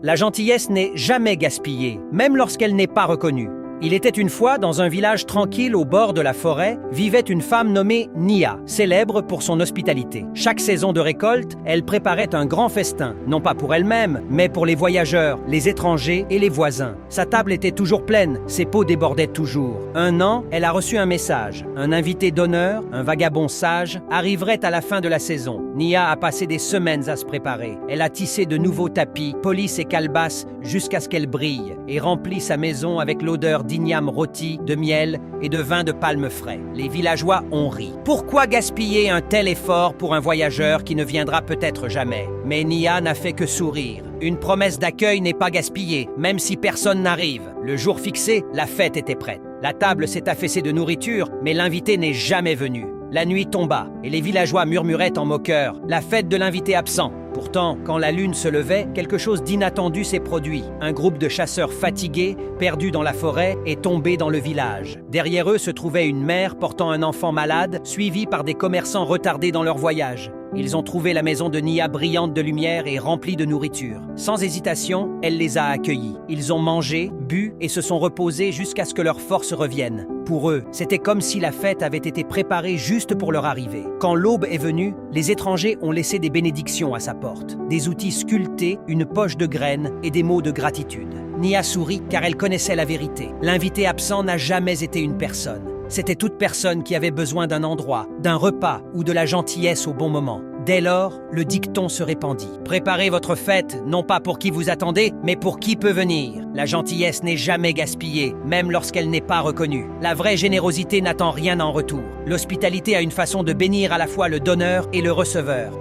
La gentillesse n'est jamais gaspillée, même lorsqu'elle n'est pas reconnue. Il était une fois, dans un village tranquille au bord de la forêt, vivait une femme nommée Nia, célèbre pour son hospitalité. Chaque saison de récolte, elle préparait un grand festin, non pas pour elle-même, mais pour les voyageurs, les étrangers et les voisins. Sa table était toujours pleine, ses pots débordaient toujours. Un an, elle a reçu un message. Un invité d'honneur, un vagabond sage, arriverait à la fin de la saison. Nia a passé des semaines à se préparer. Elle a tissé de nouveaux tapis, poli ses calebasses jusqu'à ce qu'elles brillent, et rempli sa maison avec l'odeur d'igname rôti, de miel et de vin de palme frais. Les villageois ont ri. Pourquoi gaspiller un tel effort pour un voyageur qui ne viendra peut-être jamais? Mais Nia n'a fait que sourire. Une promesse d'accueil n'est pas gaspillée, même si personne n'arrive. Le jour fixé, la fête était prête. La table s'est affaissée de nourriture, mais l'invité n'est jamais venu. La nuit tomba, et les villageois murmuraient en moqueur « La fête de l'invité absent ». Pourtant, quand la lune se levait, quelque chose d'inattendu s'est produit. Un groupe de chasseurs fatigués, perdus dans la forêt, est tombé dans le village. Derrière eux se trouvait une mère portant un enfant malade, suivie par des commerçants retardés dans leur voyage. Ils ont trouvé la maison de Nia brillante de lumière et remplie de nourriture. Sans hésitation, elle les a accueillis. Ils ont mangé, bu et se sont reposés jusqu'à ce que leurs forces reviennent. Pour eux, c'était comme si la fête avait été préparée juste pour leur arrivée. Quand l'aube est venue, les étrangers ont laissé des bénédictions à sa porte. Des outils sculptés, une poche de graines et des mots de gratitude. Nia sourit car elle connaissait la vérité. L'invité absent n'a jamais été une personne. C'était toute personne qui avait besoin d'un endroit, d'un repas ou de la gentillesse au bon moment. Dès lors, le dicton se répandit. Préparez votre fête, non pas pour qui vous attendez, mais pour qui peut venir. La gentillesse n'est jamais gaspillée, même lorsqu'elle n'est pas reconnue. La vraie générosité n'attend rien en retour. L'hospitalité a une façon de bénir à la fois le donneur et le receveur.